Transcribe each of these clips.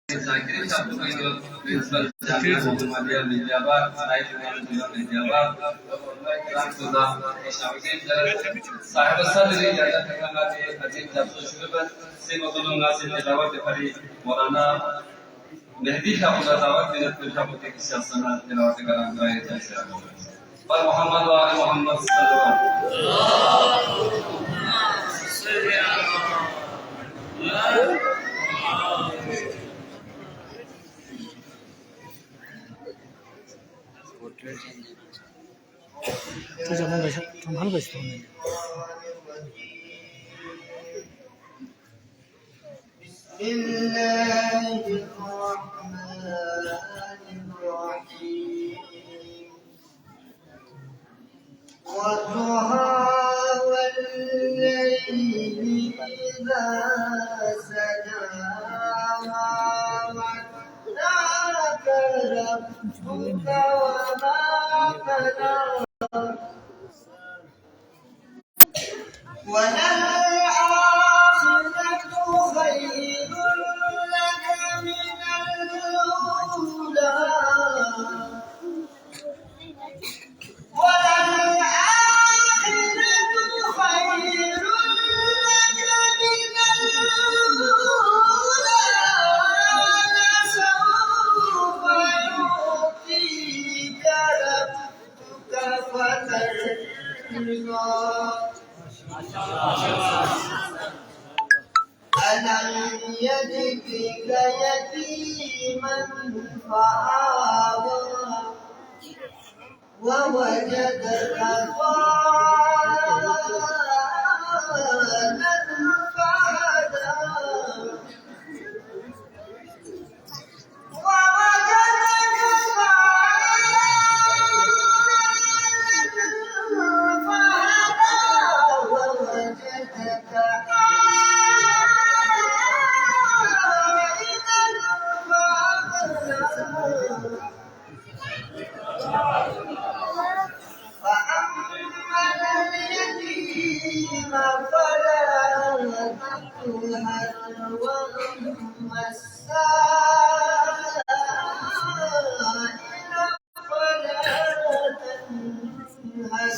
Zakirin Sabtu itu Principal Jamiah Muhammadiyah Menjabat, saya juga menjabat. Kemudian sudah Syamsin dan sahabat sadri yang akan hadir jatuh syukur semua tolong ngasih tilawat dari Maulana Mehdi Syahud Tawat dengan Syahud Kisahana tilawat kalam Quran Indonesia. Pak Muhammad wa ali Muhammad sallallahu والضحى والليل إذا سجى ما ودعك ربك وما قلى وللآخرة خير لك من الأولى ألم يجدك يتيما فآوى ووجدك ضالا فهدى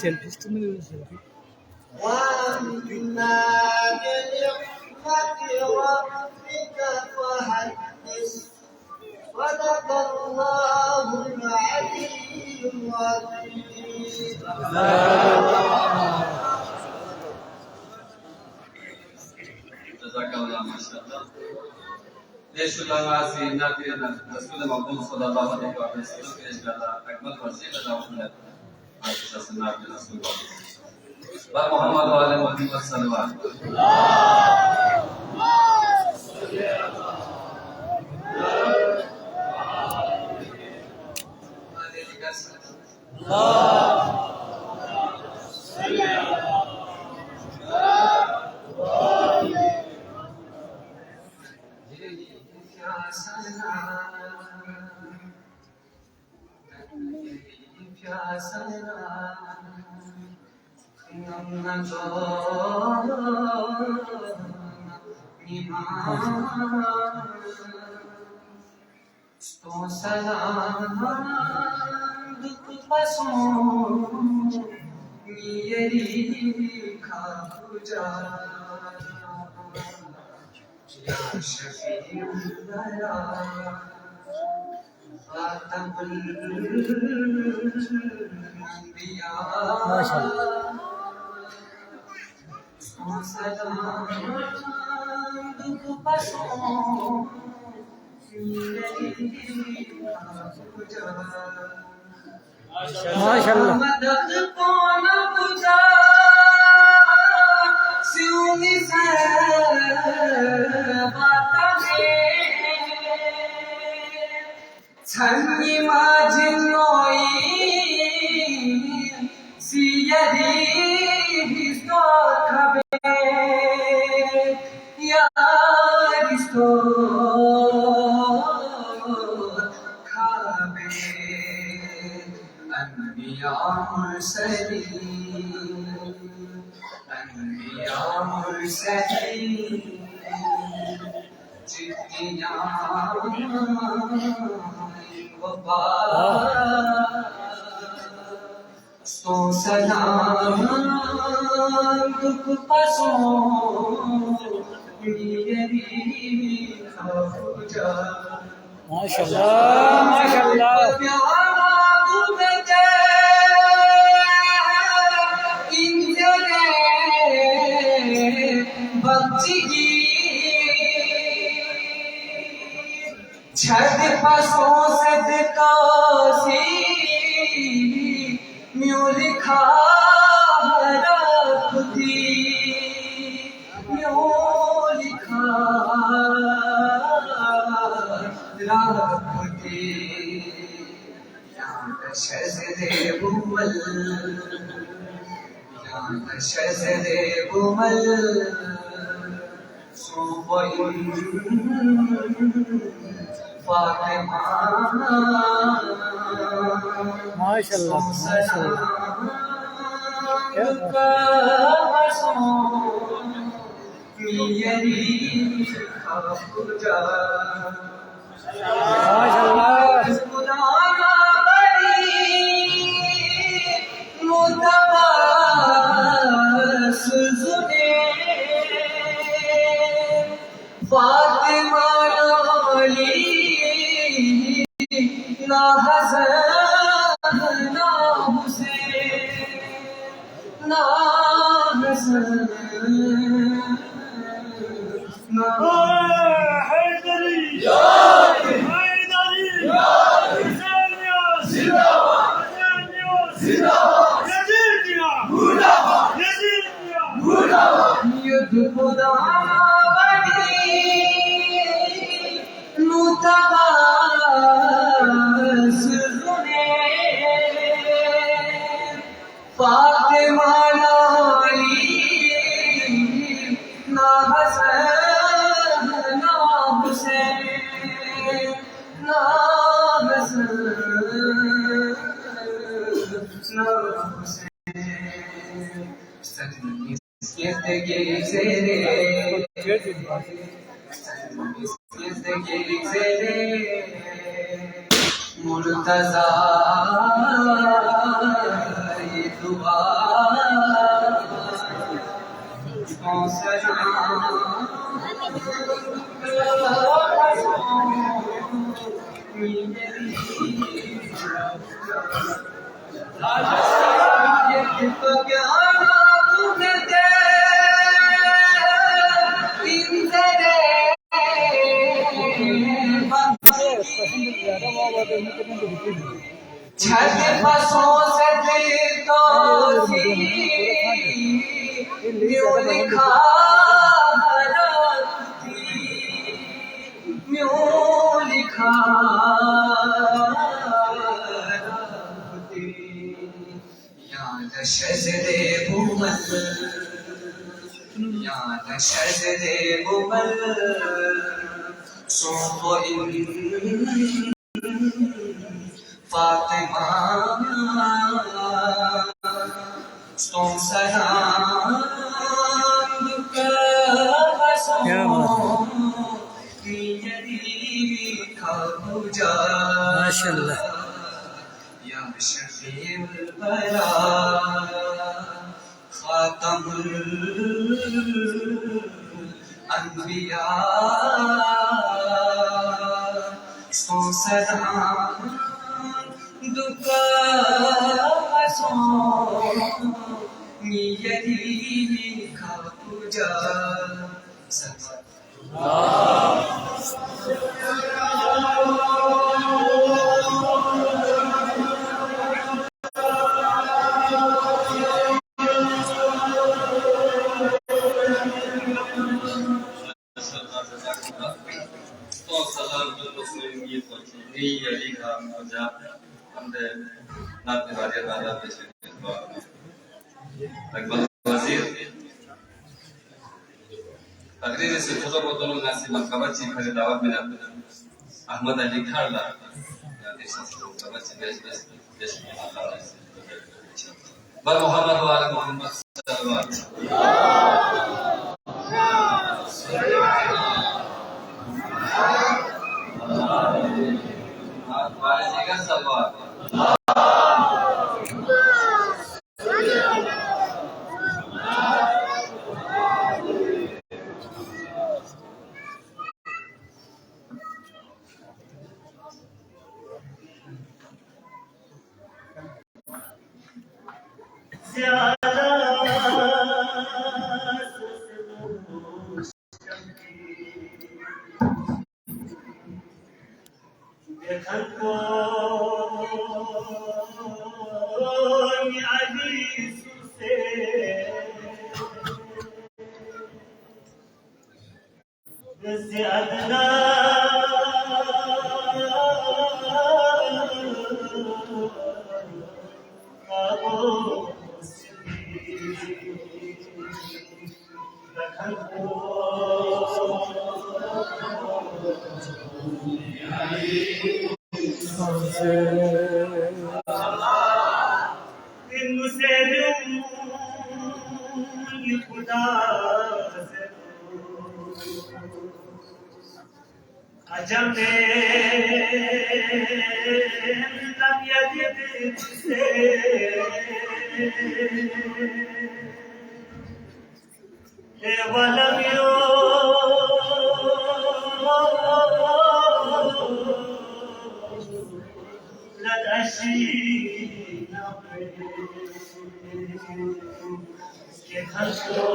सेल्फी तो मेरे सेल्फी وأما بنعمة ربك فحدث صدق الله العلي العظيم Jazakallah masyaallah. Desulama sinati Rasul Muhammad sallallahu alaihi wasallam ke segala khidmat wasilah dan Aisyah sunnah Rasulullah. Pak Muhammad wa ali Muhammad sallallahu तो सलाम दुख पसों मेरी खाजा या शफीउ दया खातमुल अंबिया तो सलाम दुख पसों माशाल्लाह मदद कौन बुझा सिउनी से बाता में छन्नी माजिनोई सियरी हिस्तो खबे यारिस्तो मुरसलीन जितनी सो सलाम दुख पसों मेरी खौजा माशाल्लाह माशाल्लाह छद पसों सदकासी म्यूं लिखा रखती म्यूं लिखा रखती शज़दे बुमल शज़दे बुमल फातिमा माशाल्लाह माशाल्लाह फातिमा नाली ना हसन ना हुसैन ना हसन ना हैदरी हैदरी हुसैनिया जिंदाबाद जिंदाबाद यजीदिया मुर्दाबाद यजीदिया मुर्दाबाद युद्ध खुदा फातिमा नाली ना हसन ना हुसैन ना हसन ना हुसैन जिंदगी ज़ेरे जिंदगी ज़ेरे मुर्तज़ा ये दुआ छद फसों से दिलदोज़ी म्यूं लिखा रखती म्यूं लिखा रखती याद शज़दे बुमल याद शज़दे बुमल फातिमा सो सलाम माशाल्लाह या शफीउल बरा खातमुल अंबिया सो सलाम दुका सो नियति का पूजा تقریر से छोटा बोतलों में से मकबची खरीद दावत में अहमद अली खारला देश से मकबची देश में अल्लाह बर मोहम्मद व आले मोहम्मद सल्लल्लाहु अलैहि वसल्लम वालेकुम सलाम अजब lam yajid se walam yulad ashina ke khasho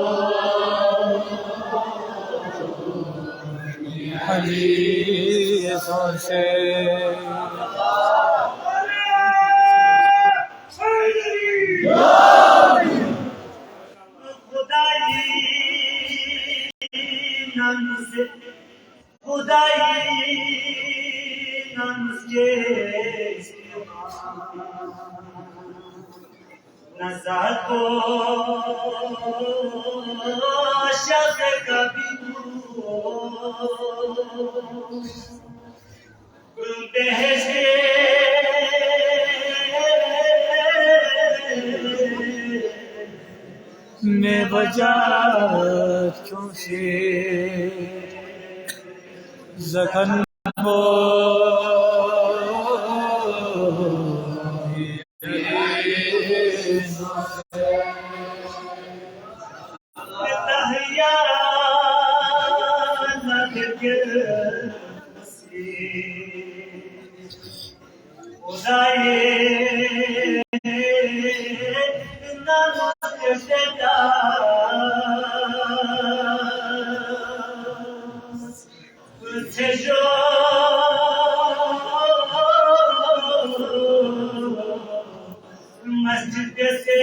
हदीसों से नज़ार को शक कभी बेहसे में वजातों से ज़खन हो मस्जिद से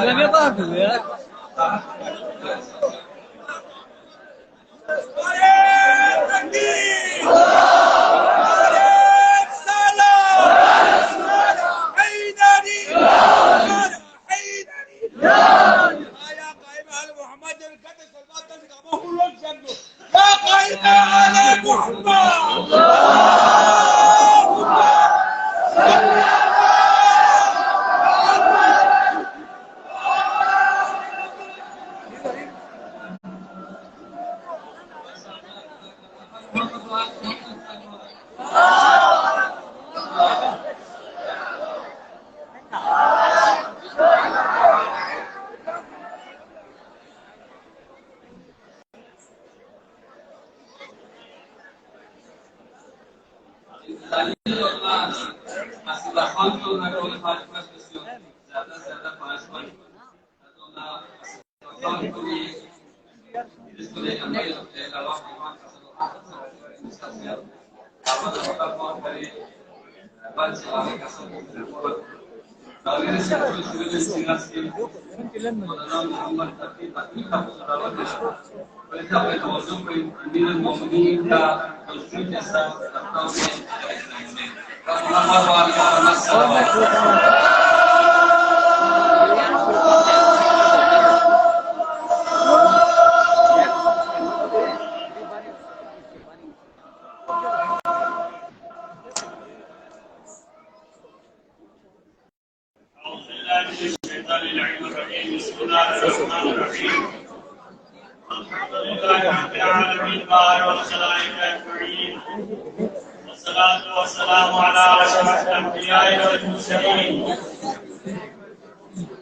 لم يضاف يا ज्यादा 5 इसको अमीर अल्लाह apa terdapat dari banyak kasus dari segi sinasi dalam Muhammad tapi saudara mereka berdoa ini meminta konflik jasa atau والصلاة والسلام على أشرف الأنبياء والمرسلين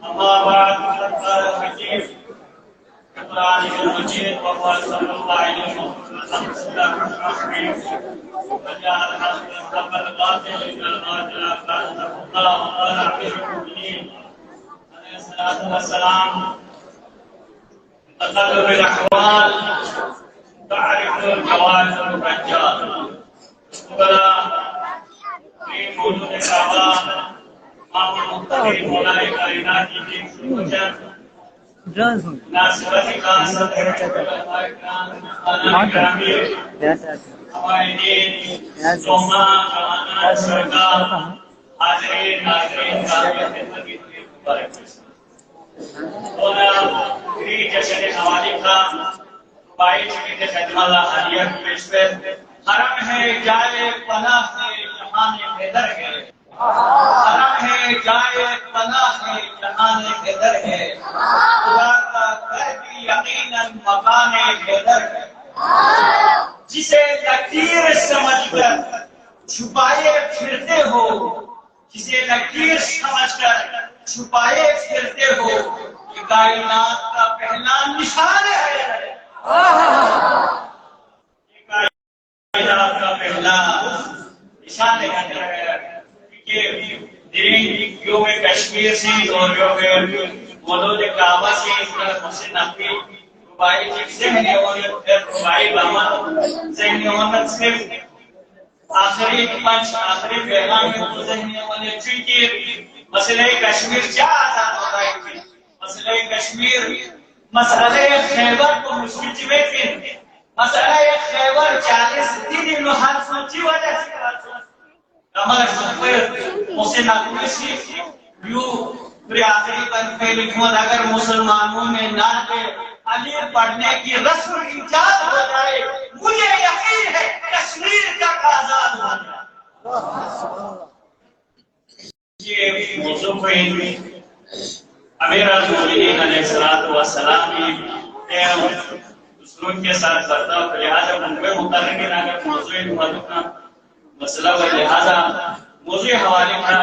أما بعد فقال الحكيم القرآن المجيد وهو صلى الله عليه وسلم بسم الله الرحمن الرحيم وجاء الحق من الباطل إن الباطل كان زهوقا وقال أمير المؤمنين عليه الصلاة والسلام تقلب الأحوال تعرف الجواز الرجال ولا في موجود الأعضاء مع المختلف ولا كائنات في ناسبتك हरम है जाए पना से जहान बेदर है हरम है जाए पना से जहान बेदर है खुदा का घर भी यकीनन मकान बेदर है जिसे लकीर समझकर छुपाए फिरते हो जिसे लकीर समझकर छुपाए फिरते हो ये कायनात का पहला निशान है का पहला निशान है कि योग कश्मीर से और योग मौजूद काबा से मुझसे नफी रुबाई ज़हनी और रुबाई बामा ज़हनी और सिर्फ आखिरी पंच आखिरी पैगाम में तो ज़हनी वाले चूंकि मसले कश्मीर क्या आसान होता है मसले कश्मीर मसले खैबर को मुश्किल में मसला ये खैबर 40 दिन लोहार सोची वजह से हमारे सुपर मुझसे नागुशी यू प्रियासी बन पे लिखवा अगर मुसलमानों में ना के अली पढ़ने की रस्म इजाद हो जाए मुझे यकीन है कश्मीर का आजाद हो जाए ये मौजू पे अमीर अल-मोमिनीन अलैहिस्सलातु वस्सलाम दूसरों के साथ बर्ताव का लिहाजा उनके मुताबिक अगर मौजूद मौजूद का मसला व लिहाजा मौजूद हवाले का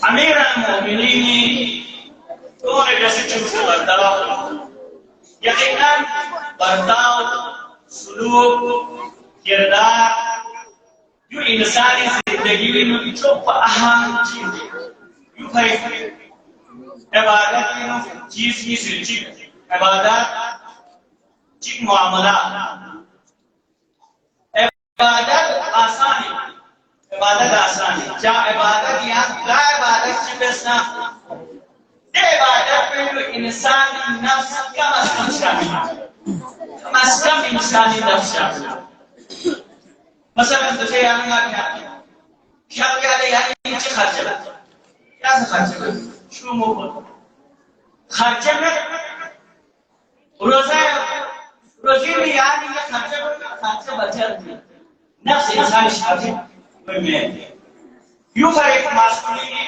अमीर अल-मोमिनीन तो जैसे चुस्त बर्ताव यकीनन बर्ताव सुलूक किरदार जो इंसानी जिंदगी में जो अहम चीज यू भाई इबादत चीज की सूची इबादत चिक मामला इबादत आसान क्या इबादत यहाँ क्या इबादत की बेसना इबादत में जो इंसानी नफ्स का मस्कम इंसानी नफ्स शामिल मसलन तुझे यहाँ क्या यानी नीचे खर्चे क्या खर्चे शुरू में खर्चे में रोजी में यानी ये खर्चे बचत नफ्स इंसानी शामिल में यूं पर एक मासूमी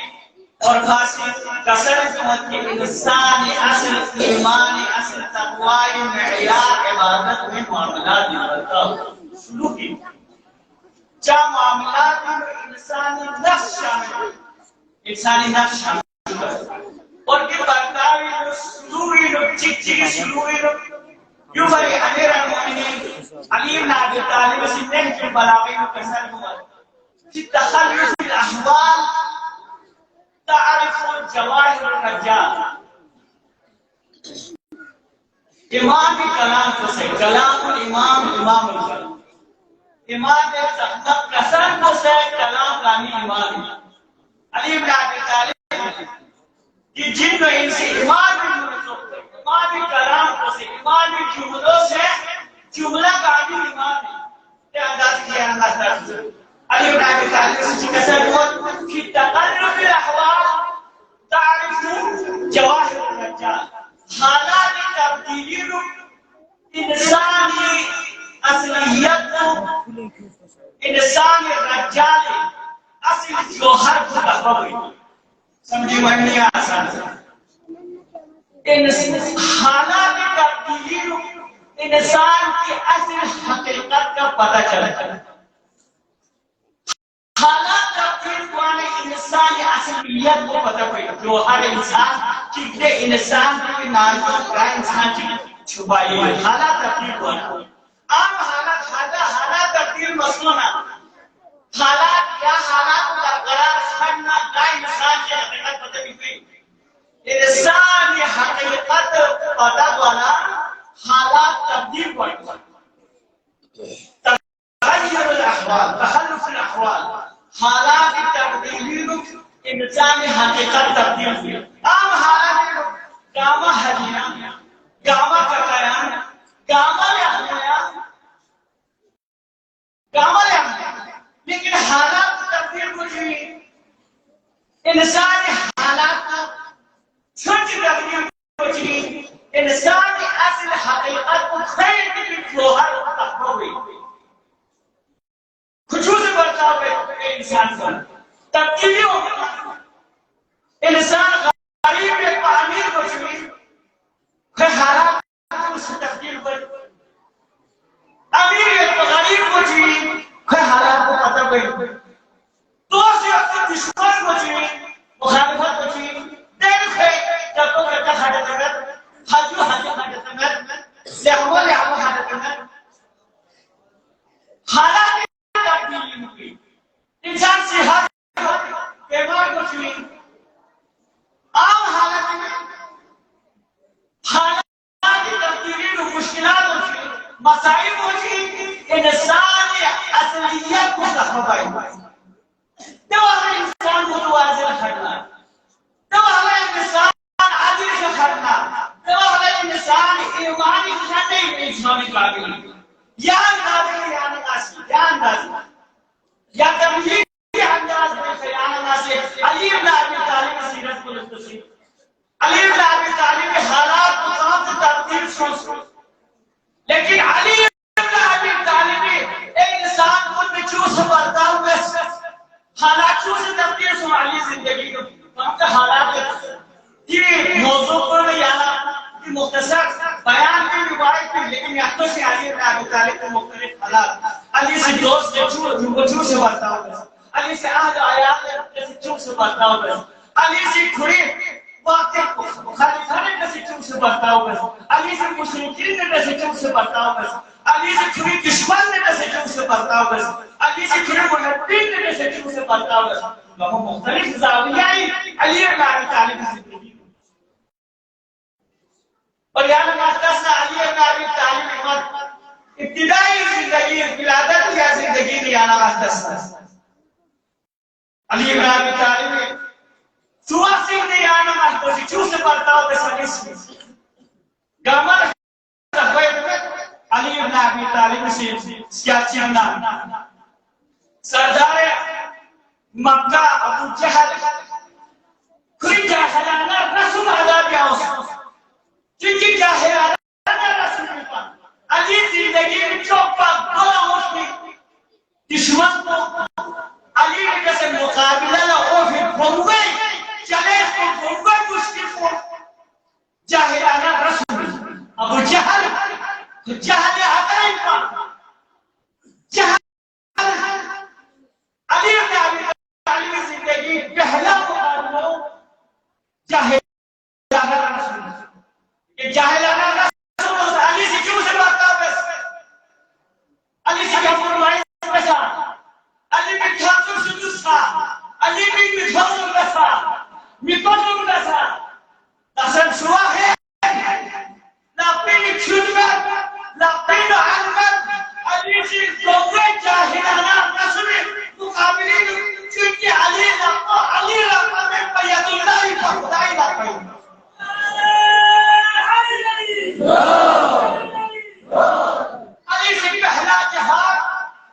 और खासी कसरत के इंसान असल ईमान असल तक़वा मेयार इबादत में मामलात निकलता सुलूकी क्या मामलात में इंसानी नफ्स शामिल और के बर्तावी सुलूकी चिक शुरू यूं भाई अमीर अल-मोमिनीन अली इब्न अबी तालिब से नहज बलागी में कसर हुआ कि तखल्लुफ अल-अहवाल तारिफ जवाहिर रज्जाल। इमाम की कलाम को से कलाम इमाम इमाम इमाम ने कसर को से कलाम रानी इमाम अली इब्न अबी तालिब कि जिन इनसे इमाम की कलाम को से इमाम की जुमलों से जुमला का भी इमाम ने अंदाज किया अंदाज अली इब्न अबी तालिब से कसर हुआ कि तकल्लुफ अल-अहवाल तारिफ जवाहिर रज्जाल। हालात तब्दीली इंसानी असलियत इंसान रज्जाल असली जोहर को दफाई समझी वही आसान इन हालात तब्दीली इंसान की असली हकीकत का पता चलता है। हालात तब्दील वाले इंसान की असलियत को पता पड़ेगा जो हर इंसान कितने इंसान के नाम का इंसान की छुपाई हुई हालात तब्दील वाला आम हालात तब्दील मसला हालात या हालात बरकरार रखना का इंसान की हकीकत पता नहीं इंसान की हकीकत पता वाला हालात तब्दील वाला तगय्युर अल-अहवाल तखल्लुफ अल-अहवाल हालात तब्दील इंसान की हकीकत तब्दील हुई। आम हालात गामा हदीना गामा का कयाम गामा ले आया लेकिन हालात तब्दील कुछ नहीं इंसान हालात छोटी तब्दील कुछ नहीं इंसान की असल हकीकत को खैर की जोहर तक हुई खुशूस बर्ताव है इंसान का तब्दीली हो इंसान गरीब एक अमीर को छुई फिर हालात उससे तब्दील कर अमीर एक गरीब को छुई फिर हालात को पता पड़ी दोस्त एक दुश्मन को छुई मुखालिफत को छुई देख है जब तो करता खाते तक हाजू खाते तक ले हम खाते तक हालात तब्दीली हुई इंसान से बीमार को छुई आम हालत में हालात की तब्दीली में मुश्किलात होती मसाइल होती इंसान की असलियत को दफाई तो हमें इंसान को वाजिब करना तो हमें इंसान आदिल से करना तो हमें इंसान ईमानी खाते इस्लामी काबिल या अंदाज या तब्दील अंदाज में खयाना से अली इब्न अबी तालिब सीरत को लिखते अली इब्न अबी तालिब के हालात को तमाम से तब्दील सोच लेकिन अली इब्न अबी तालिब एक इंसान को बिचू से बर्ताव में हालात से तब्दील सो अली जिंदगी को तमाम के हालात ये मौजू पर याना कि मुख्तसर बयान की रिवायत थी लेकिन यहाँ तो से अली इब्न अबी तालिब के मुख्तलिफ हालात अली से दोस्त बिचू से बर्ताव अली से आहद आयात जैसे चुप से बर्ताव कर अली से खुरी वाक़े मुखालिफान जैसे चुप से बर्ताव कर अली से मुशरिकीन जैसे चुप से बर्ताव कर अली से खुरी दुश्मन जैसे चुप से बर्ताव कर अली से खुरी मुनफ्फिक जैसे चुप से बर्ताव कर वो मुख्तलिफ ज़ाविया अली इब्न अबी तालिब की जिंदगी और यहाँ मास्टर अली इब्न अबी तालिब इब्तिदाई जिंदगी विलादत की जिंदगी में आना मास्टर अली इब्न अबी तालिब सुवासी ने याना मास्टर चूस से बर्ताव के सदिस गमन अली इब्न अबी तालिब से सियाचियाना सरदार मक्का अबू जहल खुद जाहिलाना रसूल अदा किया क्योंकि जाहिलाना रसूल अली जिंदगी में चौपा बड़ा मुश्किल दुश्मन को अली के जैसे मुकाबला ना हो फिर बोलवे चले तो बोलवे मुश्किल को जाहिलाना रसूल अबू जहल तो जहल हटाई पर जहल अली इब्न अबी तालिब जिंदगी Konung dasar suahe, lapin chudmat, lapin almat, alisi kowe jahilana nasuri mukabilin cuci ali lakma में bayatullah खुदाई lakma. अली से पहला जहाद,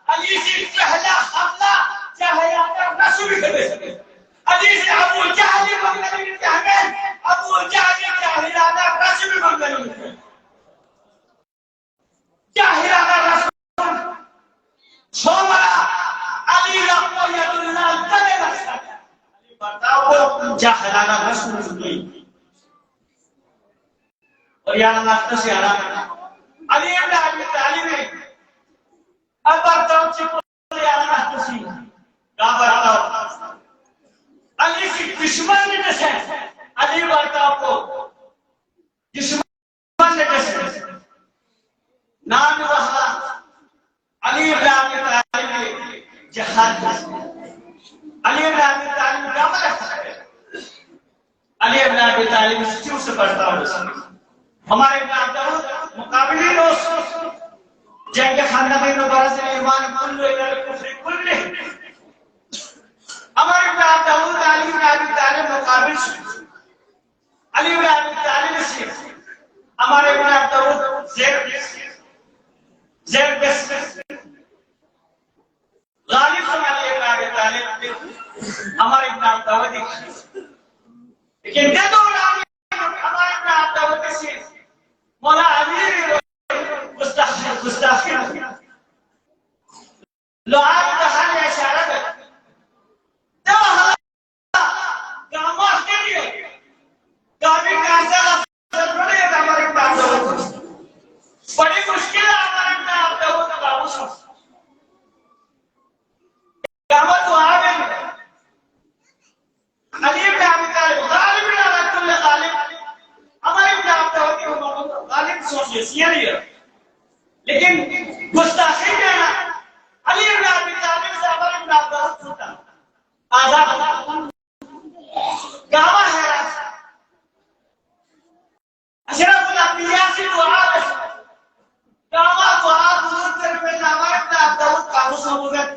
अली से पहला हमला जहायाना रसूल करे. अली से अबू जहल मंगल में अबू जहल जहायाना रसूल मंगल में जहायाना रसूल छोड़ा अली रब्बो यदुल्लाह करे रखा. अली बताओ जहायाना रसूल की और यहाँ नाश्ता से आ रहा अली इब्न अबी तालिब अब बताओ चिपले आ नाश्ता से क्या बताओ अली की दुश्मन ने कैसे अली बताओ को दुश्मन ने कैसे नाम रहा अली इब्न अबी तालिब जहाद अली इब्न अबी तालिब क्या करता है अली इब्न अबी तालिब क्यों से पढ़ता है हमारे मुकाबले जंग खानदान में मुबारक से ईमान कुल्लु इला कुफ्र कुल्लु हमारे दाऊद अली इब्न अबी तालिब मुकाबिल अली इब्न अबी तालिब से हमारे दाऊद ज़ैद गालिब अली इब्न अबी तालिब हमारे दाऊद लेकिन क्या तो हमारे दाऊद से मौला अली मुस्ताखिर लो आज कहां है इशारा है तो गामा के लिए गामी कांसा बड़े हमारे पास बड़ी मुश्किल है हमारे में आप लोगों का बाबू सब गामा तो आ गए अली इब्न अबी तालिब गालिब अला कुल्ल गालिब हमारे में आप लोगों को गालिब सोचिए सीरियस लेकिन गुस्ताखी में अली इब्न अबी तालिब से अमर इब्न अब्बास होता आजाद गावा है अशरफुल अंबिया से दुआ गावा दुआ बुजुर्ग करके अमर इब्न अब्बास काबू समूगत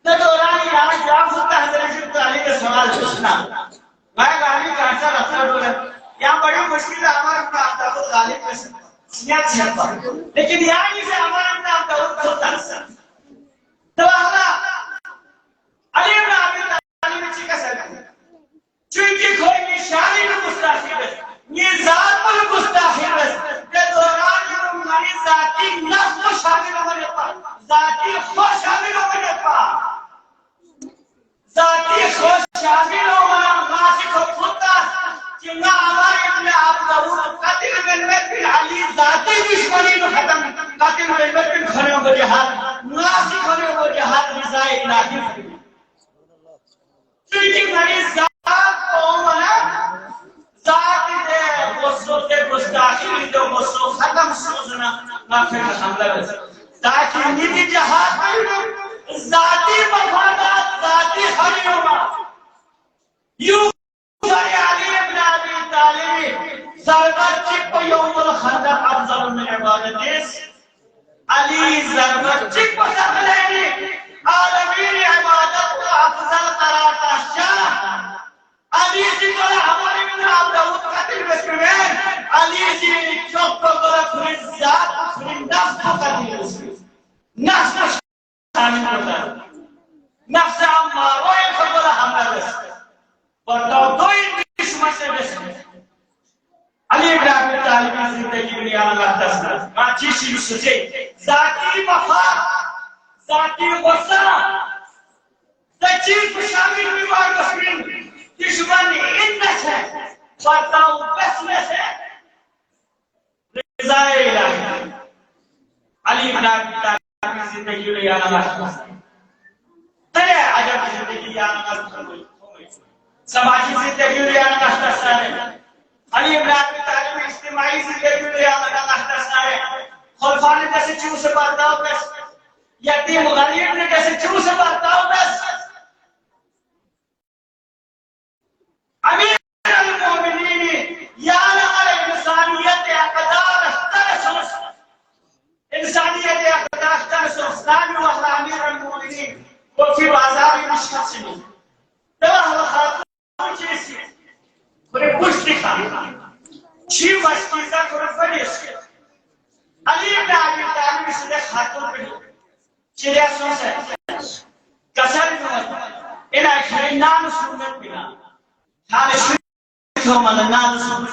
तो दौरान यार जवाब होता है हजरत अली का सवाल पूछना मैं गाली कैसा रखता हूं यहां बड़ी मुश्किल है अमर इब्न अब्बास गालिब में लेकिन यहाँ से हमारे नाम का होता है तो अली इब्न अबी तालिब ने चिका सर चुनकी कोई निशानी में मुस्ताखिर है ये जात पर मुस्ताखिर है के दौरान जो हमारी जाती नफ्स को शामिल होने पर जाती खुद शामिल होने पर जाती खुद शामिल होना मासिक होता कि ना हमारे इब्न अब्बास कातिल बिन अली जाती दुश्मनी को खत्म कातिल बिन खड़े हो जिहाद नासिक खड़े हो जिहाद रिजाए इलाही क्योंकि मेरी जात कौम है जात दे वो के गुस्ताखी जो वो खत्म सोचना ना फिर हमला कर ताकि नीति जिहाद जाती मफादात जाती खरीमा यू अली इब्न अबी तालिब ज़रबचिक को यौमुल खंदक अफज़ल मिन इबादतिस अली ज़रबचिक को सकलेनी आलमीन इबादत को अफज़ल कराता शाह अली जी को हमारे में आप दाऊद कातिल में अली जी चौक को खुद जात खुद नफ्स को कातिल नफ्स शामिल होता है नफ्स अम्मारा को बोला हमला बताओ दो दुश्मन से बेशक अली इब्न अबी तालिब की जिंदगी में अल्लाह तस्ना काची सी सुचे जाती वफा जाती गुस्सा तजीब शामिल बीमार मुस्लिम दुश्मन इनमें से बताओ बस में से रिज़ाए इलाही अली इब्न अबी तालिब की जिंदगी में अल्लाह तस्ना तेरे अजब जिंदगी अल्लाह तस्ना समाजी जिंदगी में अल्लाह तस्ना अली इब्न अबी तालिब इज्तिमाई जिंदगी में अल्लाह तस्ना खुलफान ने कैसे चूस से बर्ताव बस यतीम गरीब ने कैसे चूस से बर्ताव बस अमीर في بازار مشكل سني ترى هذا خاطر جيسي بره بوشتي خان شيء مشكلة كره فليس علي بن أبي طالب سيد خاطر بني شريعة سوسة كسر إن أخيرنا نسمع بنا هذا شيء هم لنا نسمع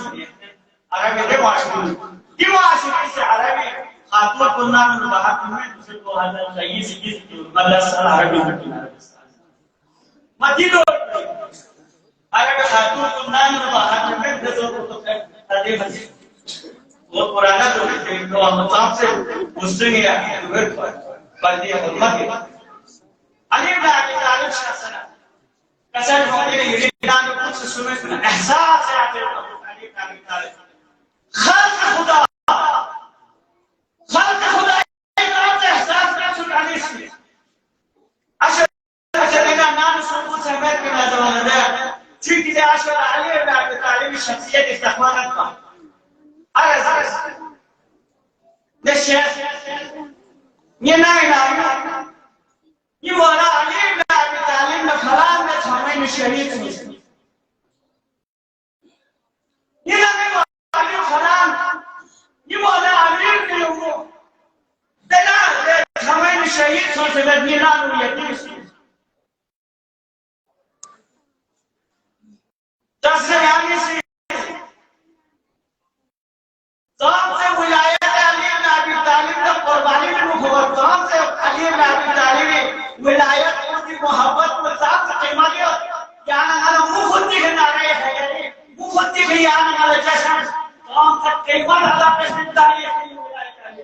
عربي ده واشون دي واشون إيش عربي خاطر كنا من بعد من سلوا هذا شيء سكيس مدرسة عربي ما تيجي عربي خاطر كنا من بعد من سلوا هذا مسجد वो पुराना तो हम साफ से मुस्लिम या हिंदू पर दिया मत अली इब्न अबी तालिब शासना कसर होने यूनान में कुछ सुने सुना एहसास है अली इब्न अबी तालिब खल्क खुदा इमाम से एहसास कर सुनाने से अशर इना नाम सुबूत सहमत के नजर है ठीक है अशर अली इब्न अबी तालिब की शख्सियत इस्तेमाल का أرز نشيء يناينا يوانا علي بن أبي طالب نخلان نتحمل نشريط نسمي يناينا علي خلان يوانا علي بن يومو دنا نتحمل نشريط سوسبت ينانو يتيم سمي تسمع يعني سي तमाम से विलायत अली इब्न अबी तालिब ने कुर्बानी में मुखबर तमाम से अली इब्न अबी तालिब ने विलायत की मोहब्बत में साथ कीमत दिया यानी हमारा मुफ्ती के नारे है यानी मुफ्ती भी यानी हमारा जश्न तमाम से कीमत अदा पे जिम्मेदारी है विलायत अली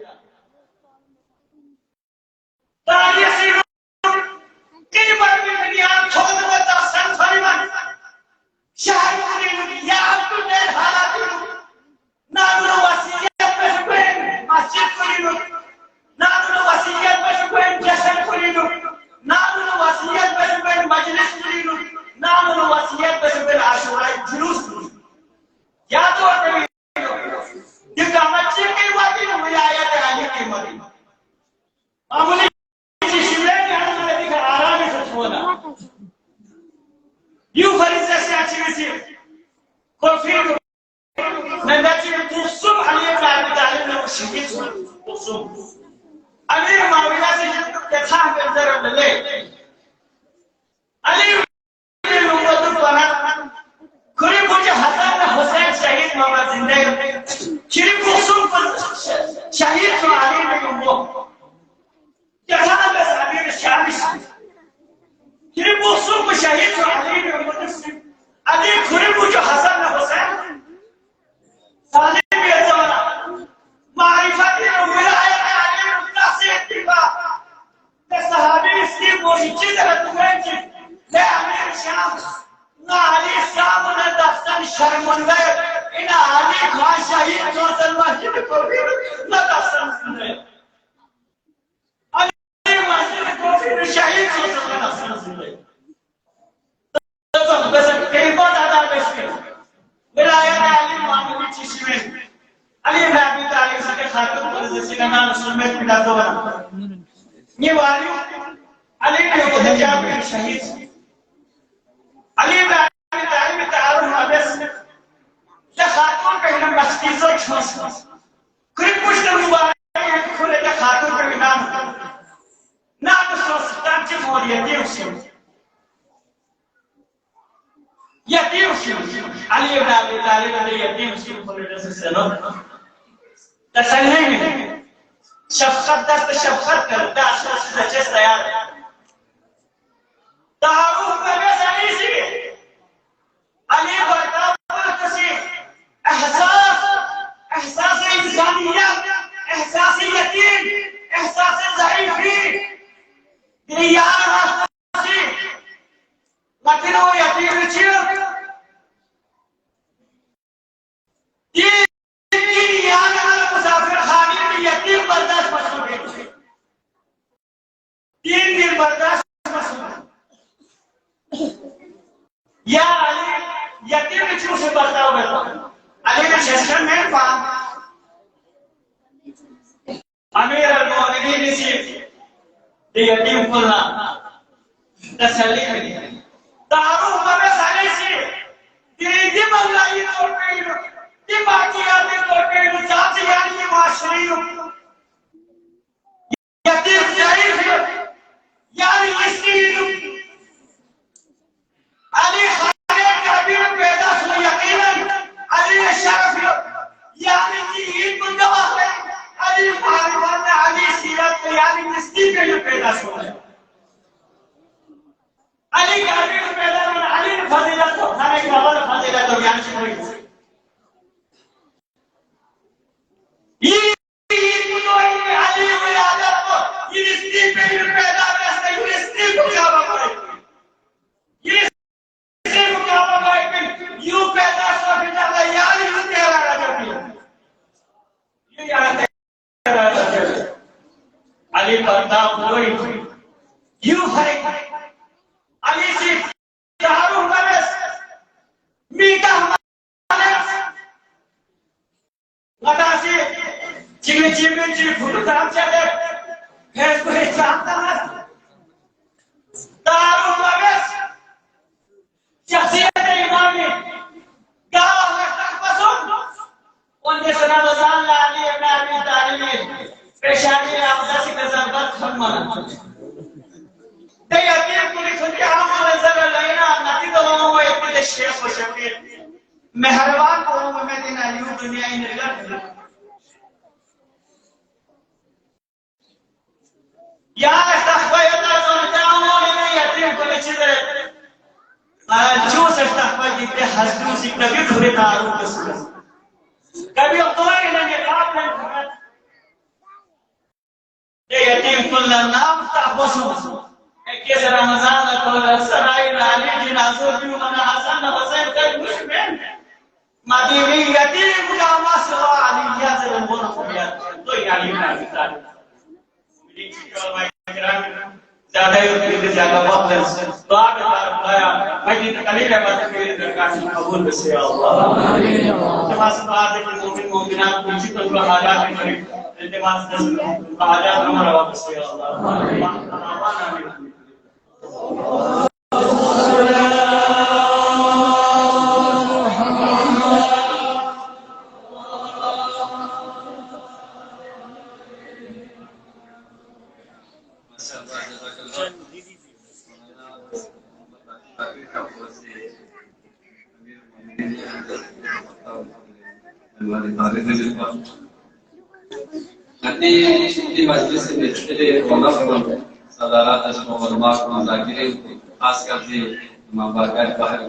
तारीख से कई बार भी दुनिया छोड़ देता संसारिमान शायद या तो देर हालात नामुनो वसीयत पे शुक्रेन मस्जिद कुलीनु नामुनो वसीयत पे शुक्रेन जश्न कुलीनु नामुनो वसीयत पे शुक्रेन मजलिस कुलीनु नामुनो वसीयत पे शुक्रेन आशुरा जुलूस या तो अभी जिसका मस्जिद की वादी में विलायत अली की मरी मामूली शिमले के हमें दिखा आराम से छोड़ना यू फरिश्ते से अच्छी सी कोफी नंदाची कुसुम अली इब्न अबी तालिब ने शहीद हुए कुसुम अमीर माविया से कथा बेंजर ले अली ने उम्मत बना खुरी मुझे हसन हुसैन शहीद मामा जिंदगी चिरी कुसुम पर शहीद तो अली ने उम्मत कथा बस अमीर शामिश चिरी कुसुम को शहीद तो अली ने उम्मत अली खुरी मुझे हसन हुसैन सालिम ये जमाना मारिफती विलायत अली मुद्दा से इत्तिबा के सहाबी इसकी मुर्शिद रहते ले अमीर शाम ना अली शाम ने दस्तन शर्मंदा इन अली खान शहीद जो मस्जिद को भी ना दस्तन सुने अली मस्जिद को भी शहीद जो दस्तन सुने तो बस कई बार आदा बेशक विलायत अली मामूली चीज में अली इब्न अबी तालिब से खातून पर जिसका नाम सुन्नत पिता तो बना ये वाली अली ने खुद जान शहीद अली इब्न अबी तालिब तारुफ हदस या खातून का नाम मस्तीज़ो छोस कोई कुछ तो हुआ है खुले का खातून का नाम ना तो सोचता कि मोरियती उसे यतीम अली इब्न अबी तालिब ने यतीम से सनो तसल्ली में शफकत दस्त शफकत करता से तैयार तारुफ में बस अली से अली बर्ताव से एहसास इंसानियत एहसास यतीम एहसास ज़ईफ़ी यार से लेकिन वो यतीम छिड़ तीन दिन बर्दाश्त या अली यतीम क्यों से बर्ताव करता अली ने शशन में पान अमीर अल-मोमिनीन से यतीम को ना तसल्ली मिली दारू हमें साले से दीदी मंगाई तो पेड़ की बाकी आते तो पेड़ चाची यानी माशरी यतीम शरीफ यानी मिस्कीन अली खाने कबीर पैदा हुआ यकीनन अली शरफ यानी कि ईद मुंडवा है अली मारवान अली सीरत यानी मिस्कीन के लिए पैदा हुआ है अली कबीर पैदा हुआ अली फजीलत तो खाने का अवल फजीलत तो यानी कोई ईद मुंडवा में अली विलादत को ये मिस्कीन के लिए पैदा हुआ है मिस्कीन को क्या बात ये you पैदा सोचना है यार ये तेरा राजा ये यार तेरा राजा अली प्रताप कोई you है अली से दारू मरस मीठा मरस लगा से चिमची फुल काम चले फेस को चाहता है दारू मरस शख्सियत इमामी गावा हस्ताक पसंद उनके सनादोसान लाली अपने आदमी तालीम पेशानी आपदा से कज़रबत खम्मन ते यकीन कुली खुदी आमल नजर लेना नती दवाओं में इतने शेख व शकीर मेहरबान को मोहम्मद अयूब दुनिया ही निर्गत या तखवयता सुनताओं ने यकीन कुली चिदर जो सस्ता पर जितने हस्ती से कभी थोड़े दारू के सूरज कभी अब तो इन्हें काट नहीं ये यतीम कुल्ला नाम ताबसु एक के रमजान तो सराय नाली की नाज़ुर भी मना हसन हुसैन का मुश्किल मदीनी यतीम का मसला अलिया से बोल दिया तो यानी ना बिता मेरी चिकल भाई ज्यादा ही ज्यादा वक्त दुआ करवाया मैं कली रहमत मेरी दरगाह से कबूल बसे अल्लाह आमीन तमाम बात है कि मोमिन मोमिनात की जितने हाजात करें इंतमास दस हाजात हमारा बसे अल्लाह आमीन nanti di majlis ini jadi waqaf saudara dan ulama zakirin khas kali membagikan bahan